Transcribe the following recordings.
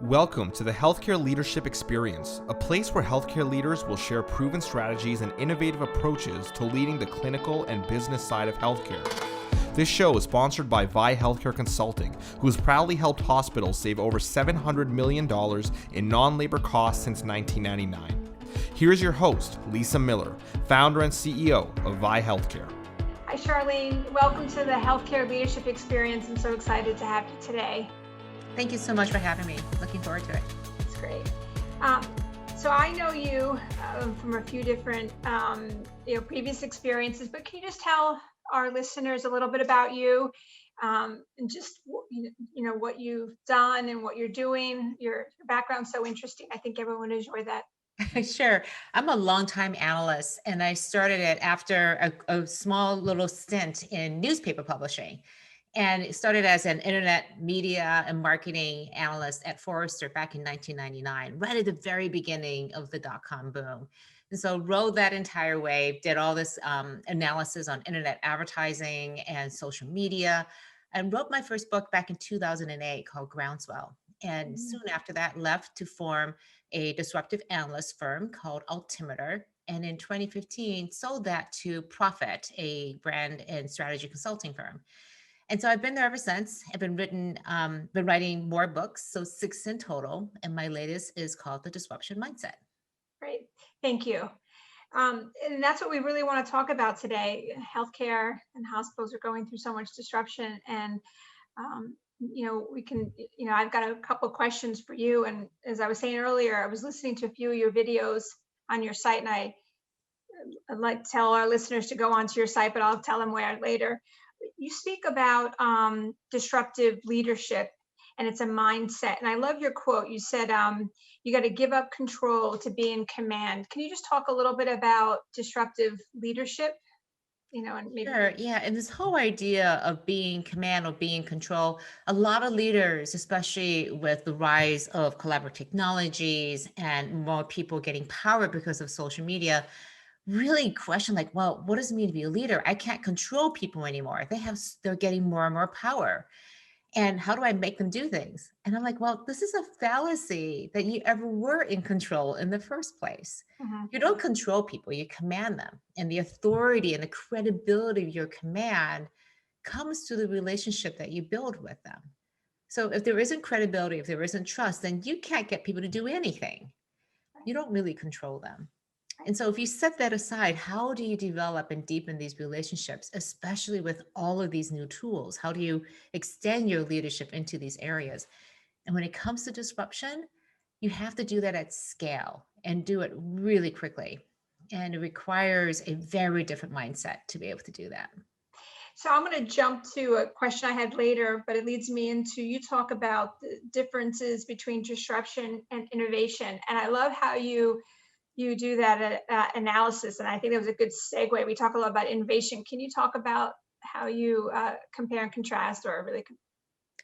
Welcome to the Healthcare Leadership Experience, a place where healthcare leaders will share proven strategies and innovative approaches to leading the clinical and business side of healthcare. This show is sponsored by Vi Healthcare Consulting, who has proudly helped hospitals save over $700 million in non-labor costs since 1999. Here's your host, Lisa Miller, founder and CEO of Vi Healthcare. Hi, Charlene. Welcome to the Healthcare Leadership Experience. I'm so excited to have you today. Thank you so much for having me. Looking forward to it. It's great. So I know you from a few different previous experiences, but can you just tell our listeners a little bit about you and just what you've done and what you're doing? Your background's so interesting. I think everyone would enjoy that. Sure. I'm a longtime analyst, and I started it after a small little stint in newspaper publishing. And it started as an internet media and marketing analyst at Forrester back in 1999, right at the very beginning of the dot-com boom. And so rode that entire wave, did all this analysis on internet advertising and social media, and wrote my first book back in 2008 called Groundswell. And soon after that, left to form a disruptive analyst firm called Altimeter. And in 2015, sold that to Profit, a brand and strategy consulting firm. And so I've been there ever since. I've been writing more books, so 6 in total. And my latest is called The Disruption Mindset. Great. Thank you. And that's what we really want to talk about today. Healthcare and hospitals are going through so much disruption. And, I've got a couple of questions for you. And as I was saying earlier, I was listening to a few of your videos on your site, and I'd like to tell our listeners to go onto your site, but I'll tell them where later. You speak about disruptive leadership, and it's a mindset. And I love your quote. You said, you got to give up control to be in command. Can you just talk a little bit about disruptive leadership? And maybe. Sure. Yeah. And this whole idea of being command or being control, a lot of leaders, especially with the rise of collaborative technologies and more people getting power because of social media, really question like, well, what does it mean to be a leader? I can't control people anymore. They're getting more and more power. And how do I make them do things? And I'm like, well, this is a fallacy that you ever were in control in the first place. Mm-hmm. You don't control people, you command them. And the authority and the credibility of your command comes through the relationship that you build with them. So if there isn't credibility, if there isn't trust, then you can't get people to do anything. You don't really control them. And so if you set that aside, how do you develop and deepen these relationships, especially with all of these new tools? How do you extend your leadership into these areas? And when it comes to disruption, you have to do that at scale and do it really quickly. And it requires a very different mindset to be able to do that. So I'm going to jump to a question I had later, but it leads me into, you talk about the differences between disruption and innovation. And I love how you do that analysis. And I think that was a good segue. We talk a lot about innovation. Can you talk about how you compare and contrast, or really?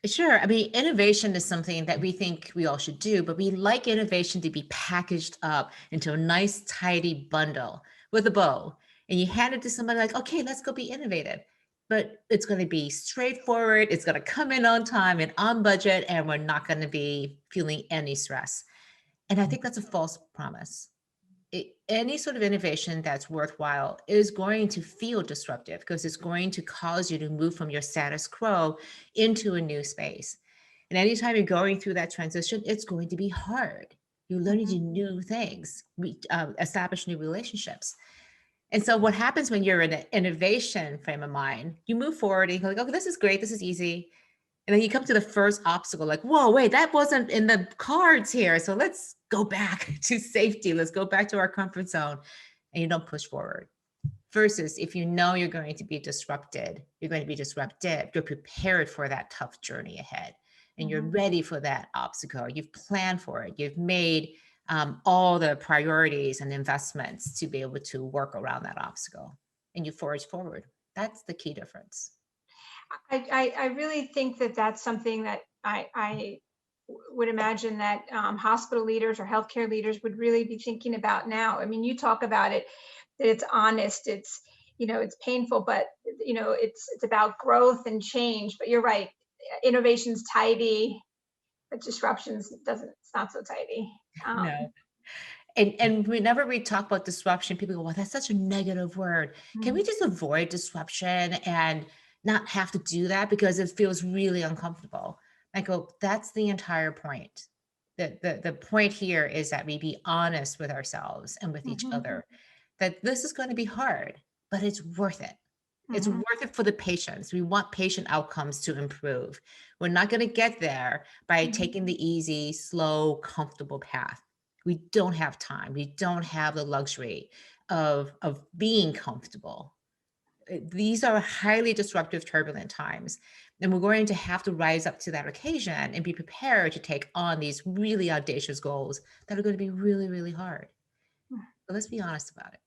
Sure. I mean, innovation is something that we think we all should do, but we like innovation to be packaged up into a nice, tidy bundle with a bow. And you hand it to somebody like, okay, let's go be innovative. But it's going to be straightforward. It's going to come in on time and on budget, and we're not going to be feeling any stress. And I think that's a false promise. Any sort of innovation that's worthwhile is going to feel disruptive because it's going to cause you to move from your status quo into a new space. And anytime you're going through that transition, it's going to be hard. You're learning to do new things, establish new relationships. And so what happens when you're in an innovation frame of mind, you move forward and you're like, okay, this is great. This is easy. And then you come to the first obstacle, like, whoa, wait, that wasn't in the cards here. So let's go back to safety. Let's go back to our comfort zone. And you don't push forward. Versus if you know you're going to be disrupted, you're going to be disruptive. You're prepared for that tough journey ahead. And you're ready for that obstacle. You've planned for it. You've made all the priorities and investments to be able to work around that obstacle. And you forge forward. That's the key difference. I really think that that's something that I would imagine that hospital leaders or healthcare leaders would really be thinking about now. I mean, you talk about it, that it's honest, it's painful, but it's about growth and change. But you're right, innovation's tidy, but disruptions it's not so tidy. No. And whenever we talk about disruption, people go, well, that's such a negative word. Can we just avoid disruption and not have to do that because it feels really uncomfortable? I go, that's the entire point. The point here is that we be honest with ourselves and with each other, that this is going to be hard, but it's worth it. It's worth it for the patients. We want patient outcomes to improve. We're not going to get there by taking the easy, slow, comfortable path. We don't have time. We don't have the luxury of being comfortable. These are highly disruptive, turbulent times. And we're going to have to rise up to that occasion and be prepared to take on these really audacious goals that are going to be really, really hard. But let's be honest about it.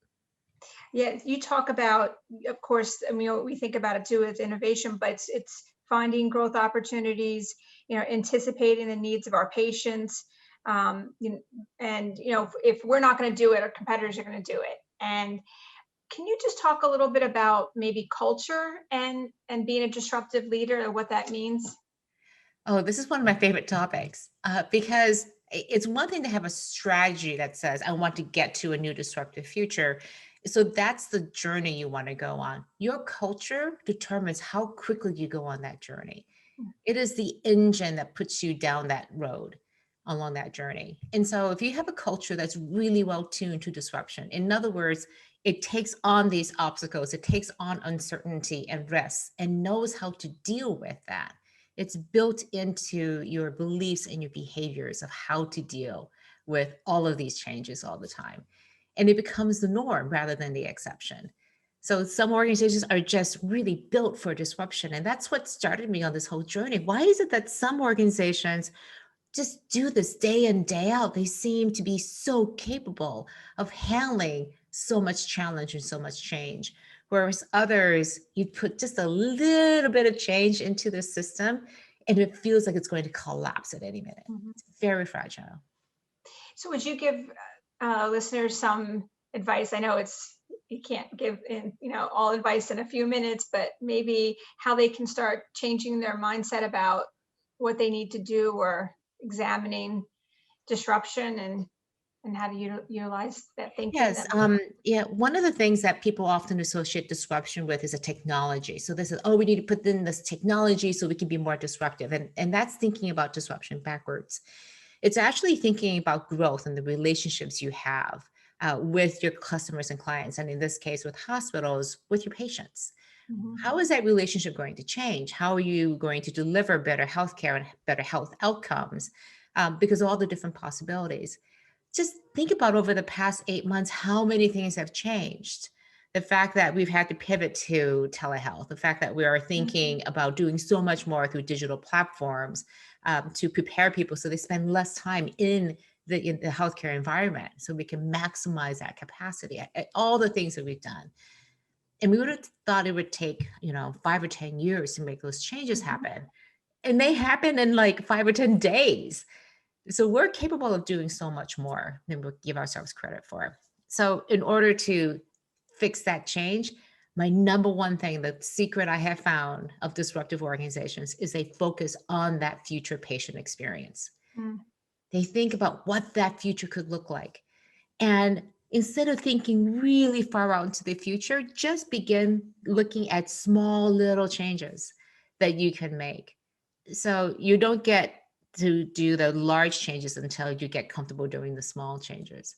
Yeah, you talk about, of course, I mean, we think about it too as innovation, but it's finding growth opportunities, anticipating the needs of our patients. And if we're not going to do it, our competitors are going to do it. And can you just talk a little bit about maybe culture and being a disruptive leader and what that means? Oh, this is one of my favorite topics because it's one thing to have a strategy that says, I want to get to a new disruptive future. So that's the journey you want to go on. Your culture determines how quickly you go on that journey. It is the engine that puts you down that road along that journey. And so if you have a culture that's really well tuned to disruption, in other words, it takes on these obstacles, it takes on uncertainty and risks and knows how to deal with that. It's built into your beliefs and your behaviors of how to deal with all of these changes all the time. And it becomes the norm rather than the exception. So some organizations are just really built for disruption. And that's what started me on this whole journey. Why is it that some organizations just do this day in, day out? They seem to be so capable of handling so much challenge and so much change. Whereas others, you put just a little bit of change into the system and it feels like it's going to collapse at any minute. It's very fragile. So would you give listeners some advice? I know you can't give all advice in a few minutes, but maybe how they can start changing their mindset about what they need to do or examining disruption and how to utilize that thinking. Yes. One of the things that people often associate disruption with is a technology. So this is, oh, we need to put in this technology so we can be more disruptive. And that's thinking about disruption backwards. It's actually thinking about growth and the relationships you have with your customers and clients. And in this case, with hospitals, with your patients. How is that relationship going to change? How are you going to deliver better healthcare and better health outcomes because of all the different possibilities? Just think about over the past 8 months, how many things have changed. The fact that we've had to pivot to telehealth, the fact that we are thinking about doing so much more through digital platforms to prepare people so they spend less time in the healthcare environment so we can maximize that capacity, all the things that we've done. And we would have thought it would take, 5 or 10 years to make those changes happen. And they happen in like 5 or 10 days. So we're capable of doing so much more than we give ourselves credit for. So in order to fix that change, my number one thing, the secret I have found of disruptive organizations is they focus on that future patient experience. They think about what that future could look like. And instead of thinking really far out into the future, just begin looking at small little changes that you can make. So you don't get to do the large changes until you get comfortable doing the small changes.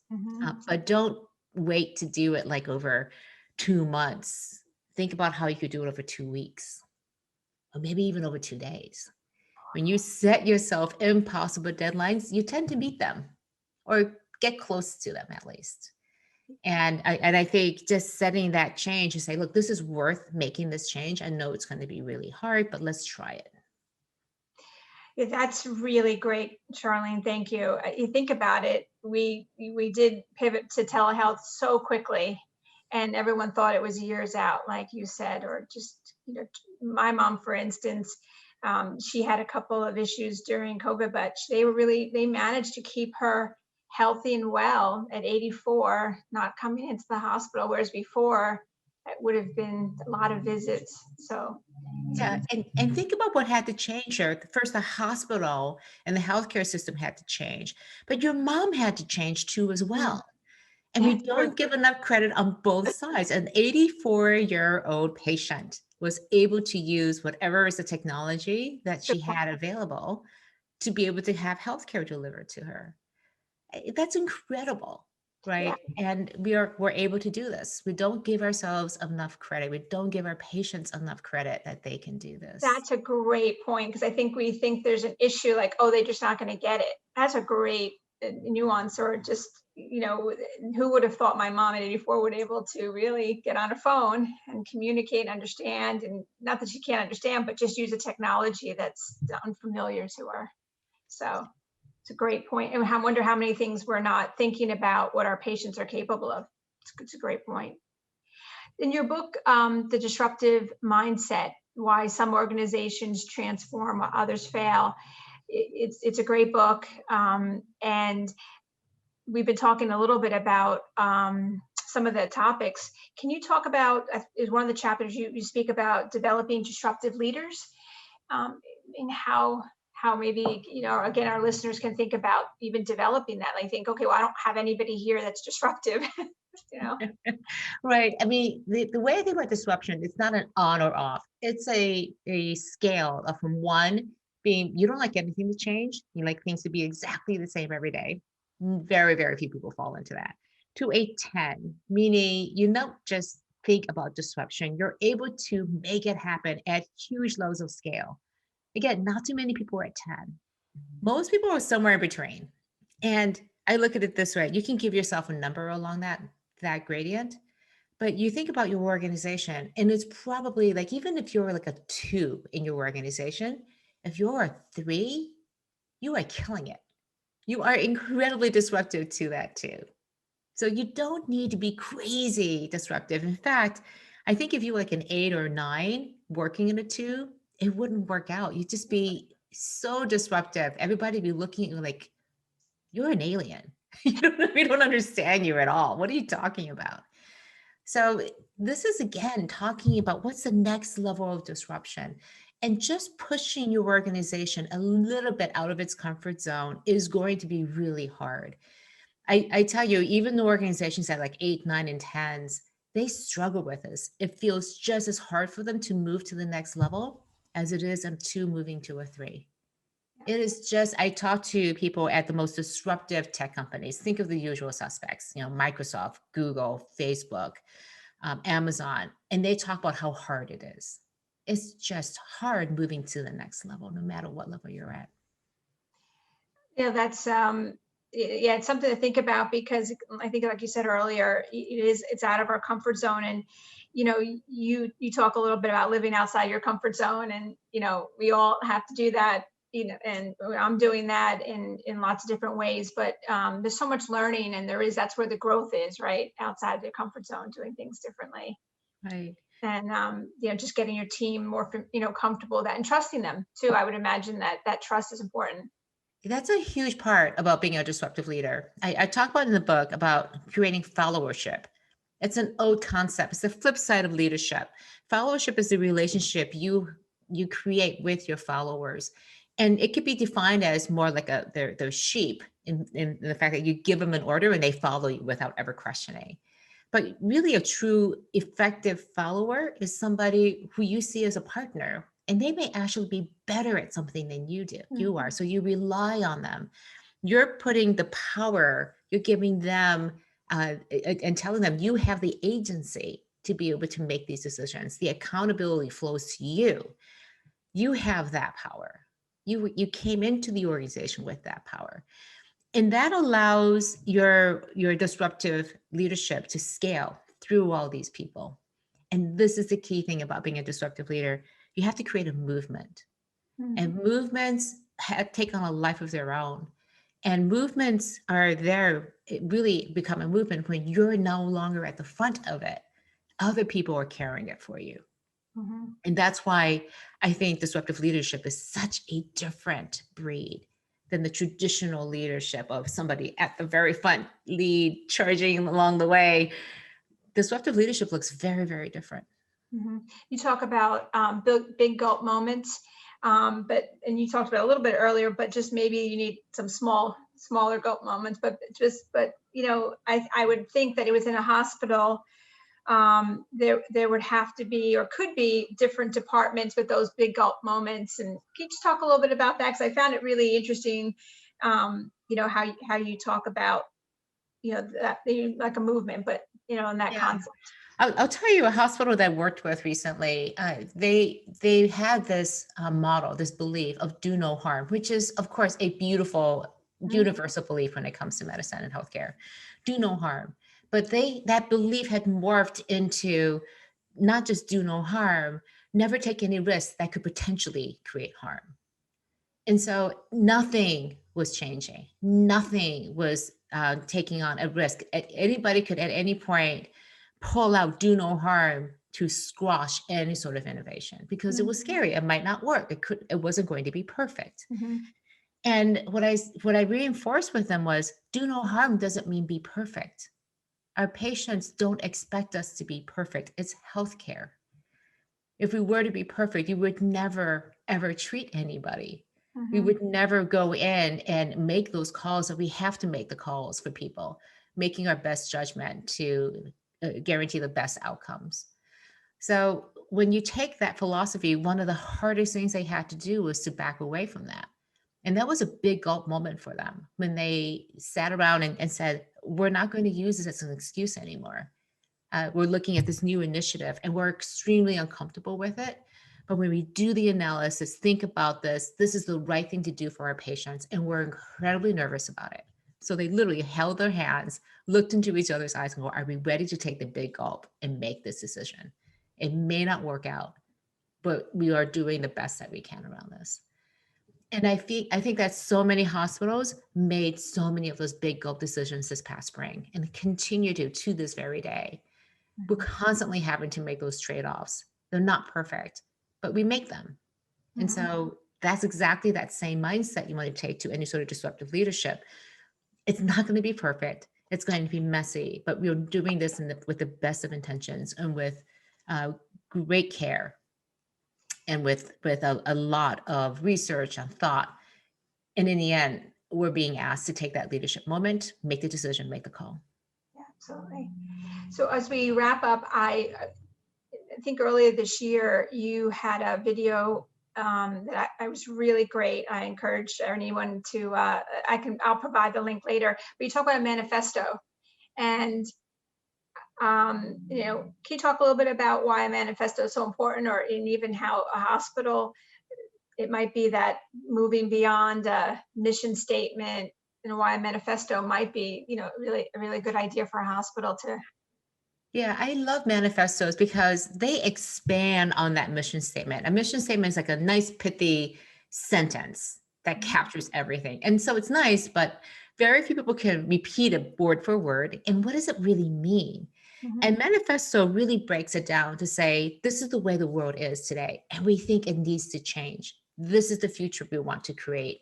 But don't wait to do it like over 2 months. Think about how you could do it over 2 weeks, or maybe even over 2 days. When you set yourself impossible deadlines, you tend to meet them or get close to them at least. And I think just setting that change and say, look, this is worth making this change. I know it's going to be really hard, but let's try it. Yeah, that's really great, Charlene. Thank you. You think about it, we did pivot to telehealth so quickly, and everyone thought it was years out, like you said, or just my mom, for instance, she had a couple of issues during COVID, but they managed to keep her healthy and well at 84, not coming into the hospital, whereas before it would have been a lot of visits. So Yeah, and think about what had to change here. First, the hospital and the healthcare system had to change, but your mom had to change too as Mm, well. And we yeah, true. don't give enough credit on both sides. An 84-year-old patient was able to use whatever is the technology that she Good point. had available to be able to have healthcare delivered to her. That's incredible, Yeah. right? And we're able to do this. We don't give ourselves enough credit. We don't give our patients enough credit that they can do this. That's a great point because I think we think there's an issue like, oh, they're just not going to get it. That's a great nuance, or just, who would have thought my mom at 84 would be able to really get on a phone and communicate and understand, and not that she can't understand, but just use a technology that's unfamiliar to her. So it's a great point. And I wonder how many things we're not thinking about what our patients are capable of. It's a great point. In your book, The Disruptive Mindset, Why Some Organizations Transform While Others Fail, it's a great book. And we've been talking a little bit about some of the topics. Can you talk about, is one of the chapters you speak about developing disruptive leaders, and how maybe, again, our listeners can think about even developing that. Like think, okay, well, I don't have anybody here that's disruptive, you know? Right. I mean, the way I think about disruption, it's not an on or off. It's a scale of from one being you don't like anything to change. You like things to be exactly the same every day. Very, very few people fall into that. To a 10, meaning you don't just think about disruption, you're able to make it happen at huge levels of scale. Again, not too many people are at 10. Most people are somewhere in between. And I look at it this way, you can give yourself a number along that gradient, but you think about your organization and it's probably like, even if you're like a 2 in your organization, if you're a 3, you are killing it. You are incredibly disruptive to that too. So you don't need to be crazy disruptive. In fact, I think if you were like an 8 or 9 working in a 2, it wouldn't work out. You'd just be so disruptive. Everybody be looking at you like, you're an alien. We don't understand you at all. What are you talking about? So this is again talking about what's the next level of disruption, and just pushing your organization a little bit out of its comfort zone is going to be really hard. I tell you, even the organizations at like 8, 9, and 10s, they struggle with this. It feels just as hard for them to move to the next level as it is them to moving to a 3. It is just, I talk to people at the most disruptive tech companies. Think of the usual suspects, Microsoft, Google, Facebook, Amazon, and they talk about how hard it is. It's just hard moving to the next level, no matter what level you're at. Yeah, that's yeah, it's something to think about because I think, like you said earlier, it's out of our comfort zone. And you talk a little bit about living outside your comfort zone, and we all have to do that. And I'm doing that in lots of different ways. But there's so much learning, and that's where the growth is, right? Outside their comfort zone, doing things differently. Right. And just getting your team more comfortable with that, and trusting them too. I would imagine that trust is important. That's a huge part about being a disruptive leader. I talk about in the book about creating followership. It's an old concept. It's the flip side of leadership. Followership is the relationship you create with your followers. And it could be defined as more like they're sheep in the fact that you give them an order and they follow you without ever questioning. But really a true effective follower is somebody who you see as a partner, and they may actually be better at something than you are. So you rely on them. You're putting the power, you're giving them and telling them you have the agency to be able to make these decisions. The accountability flows to you. You have that power. You came into the organization with that power. And that allows your disruptive leadership to scale through all these people. And this is the key thing about being a disruptive leader. You have to create a movement. And movements take on a life of their own. And movements are there, it really become a movement when you're no longer at the front of it. Other people are carrying it for you. And that's why I think disruptive leadership is such a different breed than the traditional leadership of somebody at the very front, lead, charging along the way. Disruptive leadership looks very, very different. You talk about big gulp moments, and you talked about a little bit earlier, but just maybe you need some smaller gulp moments. But I would think that it was in a hospital. There would have to be or could be different departments with those big gulp moments. And can you just talk a little bit about that? Because I found it really interesting. How you talk about that like a movement, but in that Yeah. concept. I'll tell you a hospital that I worked with recently. They had this model, this belief of do no harm, which is of course a beautiful universal belief when it comes to medicine and healthcare. Do no harm, but that belief had morphed into not just do no harm, never take any risks that could potentially create harm. And so nothing was changing. Nothing was taking on a risk. Anybody could at any point pull out do no harm to squash any sort of innovation because it was scary. It might not work. It wasn't going to be perfect. And what I reinforced with them was do no harm doesn't mean be perfect. Our patients don't expect us to be perfect. It's healthcare. If we were to be perfect, you would never, ever treat anybody. We would never go in and make those calls, that we have to make the calls for people, making our best judgment to guarantee the best outcomes. So when you take that philosophy, one of the hardest things they had to do was to back away from that. And that was a big gulp moment for them when they sat around and said, we're not going to use this as an excuse anymore. We're looking at this new initiative and we're extremely uncomfortable with it. But when we do the analysis, think about this is the right thing to do for our patients. And we're incredibly nervous about it. So they literally held their hands, looked into each other's eyes and go, are we ready to take the big gulp and make this decision? It may not work out, but we are doing the best that we can around this. And I think that so many hospitals made so many of those big gulp decisions this past spring and continue to this very day. We're constantly having to make those trade-offs. They're not perfect, but we make them. And so that's exactly that same mindset you want to take to any sort of disruptive leadership. It's not going to be perfect. It's going to be messy, but we're doing this with the best of intentions and with great care and with a lot of research and thought. And in the end, we're being asked to take that leadership moment, make the decision, make the call. Yeah, absolutely. So as we wrap up, I think earlier this year, you had a video that I was really great. I encourage anyone to, I'll provide the link later, but you talk about a manifesto. And, can you talk a little bit about why a manifesto is so important, or even how a hospital, it might be that moving beyond a mission statement, why a manifesto might be, really a really good idea for a hospital to. Yeah, I love manifestos because they expand on that mission statement. A mission statement is like a nice pithy sentence that captures everything. And so it's nice, but very few people can repeat it word for word. And what does it really mean? And manifesto really breaks it down to say, this is the way the world is today. And we think it needs to change. This is the future we want to create.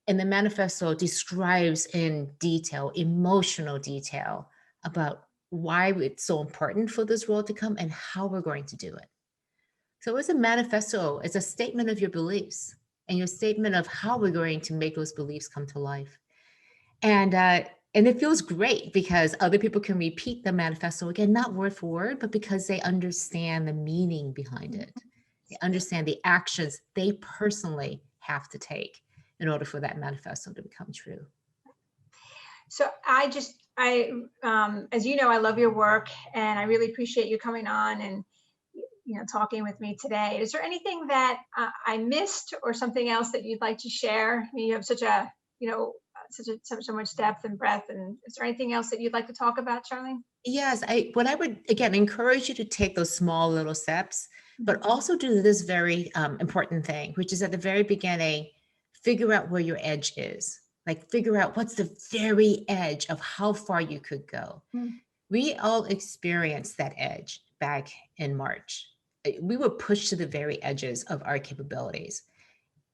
And the manifesto describes in detail, emotional detail, about why it's so important for this world to come and how we're going to do it. So it's a manifesto. It's a statement of your beliefs and your statement of how we're going to make those beliefs come to life. And it feels great because other people can repeat the manifesto again, not word for word, but because they understand the meaning behind it. They understand the actions they personally have to take in order for that manifesto to become true. So as you know, I love your work and I really appreciate you coming on and, talking with me today. Is there anything that I missed or something else that you'd like to share? I mean, you have such so much depth and breadth. And is there anything else that you'd like to talk about, Charlene? Yes, what I would, again, encourage you to take those small little steps, but also do this very important thing, which is at the very beginning, figure out where your edge is. Like figure out what's the very edge of how far you could go. We all experienced that edge back in March. We were pushed to the very edges of our capabilities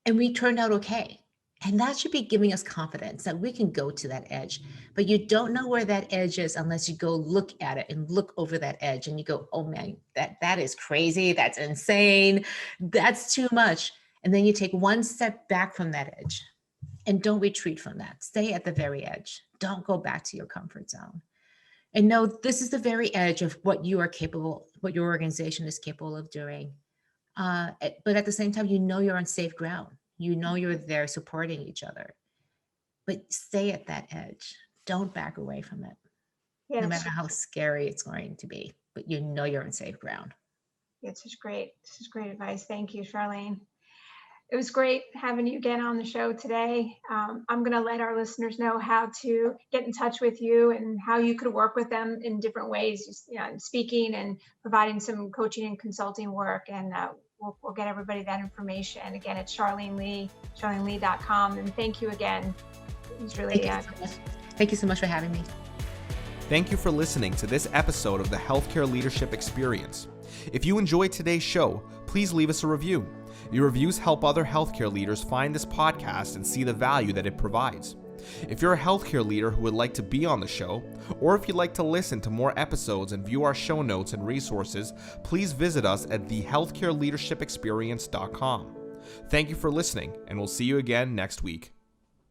and we turned out okay. And that should be giving us confidence that we can go to that edge. But you don't know where that edge is unless you go look at it and look over that edge and you go, oh man, that is crazy. That's insane. That's too much. And then you take one step back from that edge and don't retreat from that. Stay at the very edge. Don't go back to your comfort zone. And know this is the very edge of what you are capable, what your organization is capable of doing. But at the same time, you know you're on safe ground. You know you're there supporting each other. But stay at that edge. Don't back away from it. Yeah, No matter how scary it's going to be. But you know you're on safe ground. this is great advice. Thank you, Charlene. It was great having you again on the show today. I'm going to let our listeners know how to get in touch with you and how you could work with them in different ways, just, speaking and providing some coaching and consulting work. And we'll get everybody that information. And again, it's Charlene Li, charleneli.com. And thank you again. It was really Thank you so much for having me. Thank you for listening to this episode of the Healthcare Leadership Experience. If you enjoyed today's show, please leave us a review. Your reviews help other healthcare leaders find this podcast and see the value that it provides. If you're a healthcare leader who would like to be on the show, or if you'd like to listen to more episodes and view our show notes and resources, please visit us at thehealthcareleadershipexperience.com. Thank you for listening, and we'll see you again next week.